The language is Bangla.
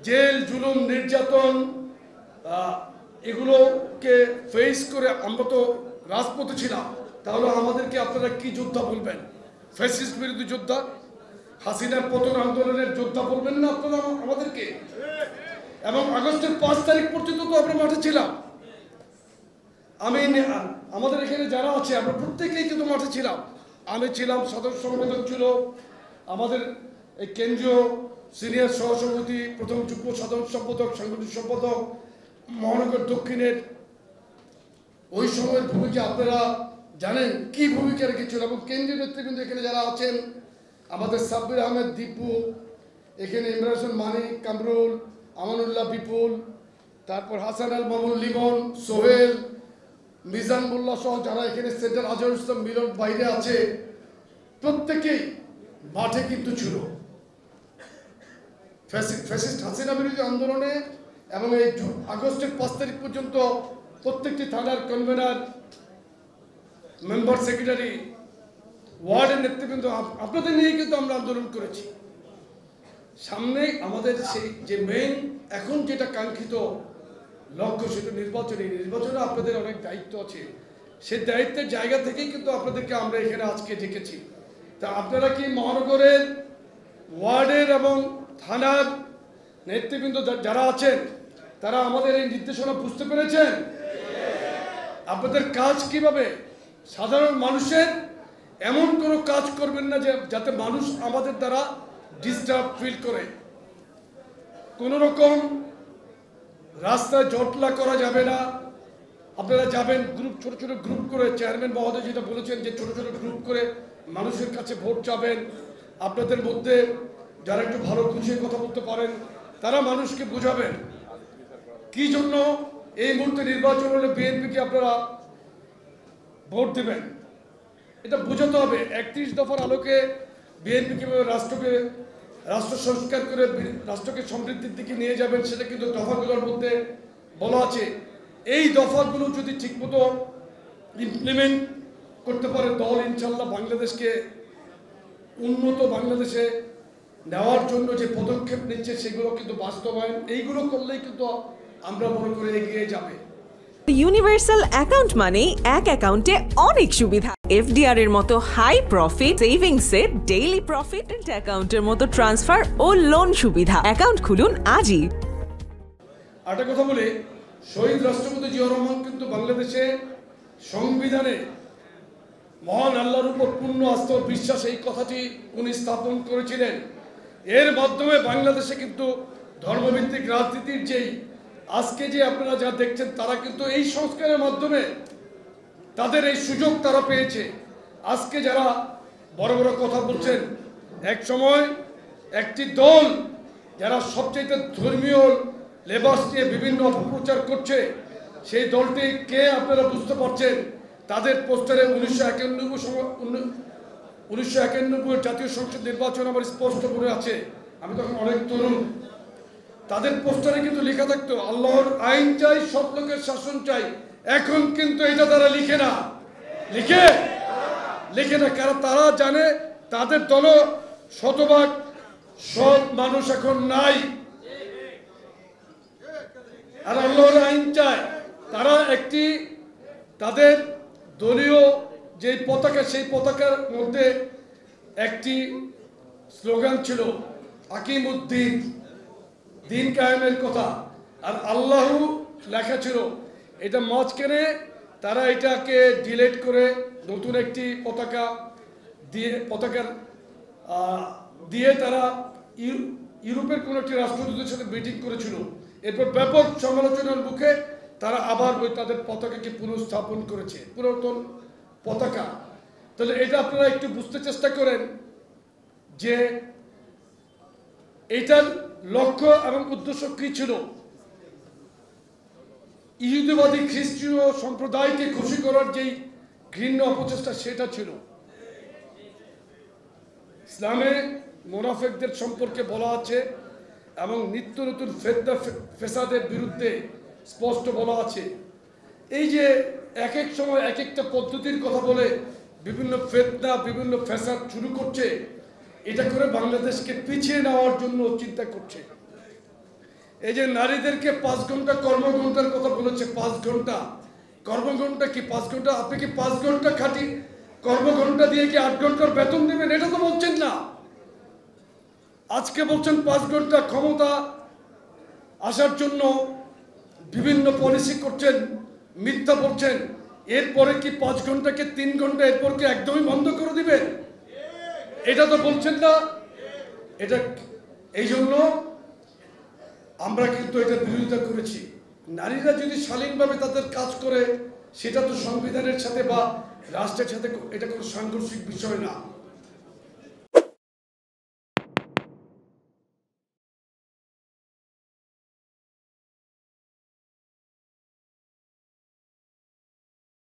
জেল জুলুম নির্যাতন এগুলোকে ফেস করে আমরা তো রাজপথে ছিলাম, তাহলে আমাদেরকে আপনারা কি যোদ্ধা বলবেন? ফ্যাসিস্ট বিরোধী যোদ্ধা, হাসিনার পতন আন্দোলনের যোদ্ধা বলবেন না আপনারা আমাদেরকে? এবং আগস্টের 5 তারিখ পর্যন্ত তো আমরা মাঠে ছিলাম। আমাদের এখানে যারা আছে আমরা প্রত্যেকেই কিন্তু মাঠে ছিলাম। আমি ছিলাম, সাধারণ সম্পাদক ছিল, আমাদের এই কেন্দ্রীয় সিনিয়র সহসভাপতি, প্রথম যুগ্ম সাধারণ সম্পাদক, সাংগঠনিক সম্পাদক, মহানগর দক্ষিণের ওই সময়ের ভূমিকা আপনারা জানেন কি ভূমিকা রেখেছিল। এবং কেন্দ্রীয় নেতৃবৃন্দ এখানে যারা আছেন, আমাদের সাব্বির আহমেদ দীপু, এখানে ইমরান হোসেন মানিক, কামরুল, আমানুল্লাহ বিপুল, তারপর হাসান আল মামুন লিমন, সোহেল, মিজান মোল্লা সহ যারা এখানে সেন্টার আজহারুল ইসলাম মিলন বাইরে আছে, প্রত্যেকেই মাঠে কিন্তু ছিল ফ্যাসিস্ট হাসিনা বিরোধী আন্দোলনে। এবং এই আগস্টের 5 তারিখ পর্যন্ত প্রত্যেকটি থানার কনভেনার, মেম্বার সেক্রেটারি, ওয়ার্ডের নেতৃবৃন্দ আপনাদের নিয়ে কিন্তু আমরা আন্দোলন করেছি। সামনে আমাদের সেই যে মেইন এখন যেটা কাঙ্ক্ষিত লক্ষ্য, সেটা নির্বাচনে আপনাদের অনেক দায়িত্ব আছে। সেই দায়িত্বের জায়গা থেকেই কিন্তু আপনাদেরকে আমরা এখানে আজকে ডেকেছি। তা আপনারা কি মহানগরের ওয়ার্ডের এবং থানার নেতৃবৃন্দ যারা আছেন তারা আমাদের এই নির্দেশনা বুঝতে পেরেছেন? আপনাদের কাজ কিভাবে? সাধারণ মানুষের এমন কোনো কাজ করবেন না যাতে মানুষ আমাদের দ্বারা ডিস্টার্ব ফিল করে। কোনো রকম রাস্তায় জটলা করা যাবে না। আপনারা যাবেন ছোট ছোট গ্রুপ করে, চেয়ারম্যান মহোদয় যেটা বলেছেন যে ছোট ছোট গ্রুপ করে মানুষের কাছে ভোট চাবেন। আপনাদের মধ্যে যারা একটু ভালো বুঝিয়ে কথা বলতে পারেন তারা মানুষকে বোঝাবেন কি জন্য এই মুহূর্তে নির্বাচন হলে বিএনপিকে আপনারা ভোট দেবেন। এটা বোঝাতে হবে। 31 দফার আলোকে বিএনপি কীভাবে রাষ্ট্র সংস্কার করে রাষ্ট্রকে সমৃদ্ধির দিকে নিয়ে যাবেন সেটা কিন্তু দফাগুলোর মধ্যে বলা আছে। এই দফাগুলো যদি ঠিকমতো ইমপ্লিমেন্ট করতে পারে দল, ইনশাল্লাহ বাংলাদেশকে উন্নত বাংলাদেশে নেওয়ার জন্য যে পদক্ষেপ নিচ্ছে সেগুলো কিন্তু বাস্তবায়ন, এইগুলো করলেই কিন্তু আমরা মনে করে এগিয়ে যাবে। ইউনিভার্সাল অ্যাকাউন্ট মানে এক অ্যাকাউন্টে অনেক সুবিধা। এফডিআর এর মতো হাই প্রফিট, সেভিংস এর ডেইলি প্রফিট, অ্যাকাউন্টের মতো ট্রান্সফার ও লোন সুবিধা। অ্যাকাউন্ট খুলুন আজই। একটা কথা বলি, শহীদ রাষ্ট্রপতি জিয়াউর রহমান কিন্তু বাংলাদেশে সংবিধানে মহান আল্লাহর উপর পূর্ণ আস্থা ও বিশ্বাস, এই কথাটি উনি স্থাপন করেছিলেন। এর মাধ্যমে বাংলাদেশে কিন্তু ধর্মভিত্তিক রাজনীতির যেই আজকে যে আপনারা যা দেখছেন তারা কিন্তু এই সংস্কারের মাধ্যমে তাদের এই সুযোগ তারা পেয়েছে। আজকে যারা বড় বড় কথা বলছেন, এক সময় একটি দল যারা সবচেয়ে ধর্মীয় লেবাস নিয়ে বিভিন্ন অপপ্রচার করছে, সেই দলটি কে আপনারা বুঝতে পারছেন। তাদের পোস্টারে 1991 জাতীয় সংসদ নির্বাচন আমার স্পষ্ট করে আছে। আমি তখন অনেক তরুণ। তাদের পোস্টারে কিন্তু লেখা থাকতো আল্লাহর আইন চাই, সব লোকের শাসন চাই। এখন কিন্তু এটা তারা লিখে না, কারণ তারা জানে তাদের দল শতভাগ সব মানুষ এখন নাই, আর আল্লাহর আইন চায়। তারা একটি তাদের দলীয় যে পতাকা, সেই পতাকার মধ্যে একটি স্লোগান ছিল হাকিমউদ্দিন, দিন কায়েমের কথা, আর আল্লাহ লেখা ছিল। এটা মাঝখানে তারা এটাকে ডিলিট করে নতুন একটি পতাকা দিয়ে তারা ইউরোপের কোনো একটি রাষ্ট্রদূতের সাথে মিটিং করেছিল। এরপর ব্যাপক সমালোচনার মুখে তারা আবার তাদের পতাকাকে পুনঃস্থাপন করেছে, পুরাতন পতাকা। তাহলে এটা আপনারা একটু বুঝতে চেষ্টা করেন যে এটার লক্ষ্য এবং উদ্দেশ্য কি ছিল। ইহুদিবাদী খ্রিস্টীয় সম্প্রদায়কে খুশি করার যেই ঘৃণ্য অপচেষ্টা, সেটা ছিল। ইসলামে মুনাফিকদের সম্পর্কে বলা আছে এবং নিত্য নতুন ফিতনা ফেসাদের বিরুদ্ধে স্পষ্ট বলা আছে। এই যে এক এক সময় এক একটা পদ্ধতির কথা বলে বিভিন্ন ফিতনা, বিভিন্ন ফেসাদ শুরু করছে, এটা করে বাংলাদেশকে পিছিয়ে নেওয়ার জন্য চিন্তা করছে। এই যে নারীদেরকে 5 ঘন্টা কর্মঘণ্টার কথা বলেছে, 5 ঘন্টা কর্মঘণ্টা কি 5 ঘন্টা? আপনি কি 5 ঘন্টা খাটি কর্মঘণ্টা দিয়ে কি 8 ঘন্টার বেতন দেবেন? এটা তো বলছেন না। আজকে বলছেন 5 ঘন্টা ক্ষমতা আসার জন্য বিভিন্ন পলিসি করছেন, মিথ্যা বলছেন। এরপরে কি 5 ঘন্টাকে 3 ঘন্টা, এরপর কি একদমই বন্ধ করে দিবেন? এটা তো বলছেন না। এটা এই জন্য আমরা কিন্তু এটা বিরোধিতা করেছি। নারীরা যদি শালীনভাবে তাদের কাজ করে, সেটা তো সংবিধানের সাথে বা রাষ্ট্রের সাথে এটা কোনো সাংঘর্ষিক বিষয় না।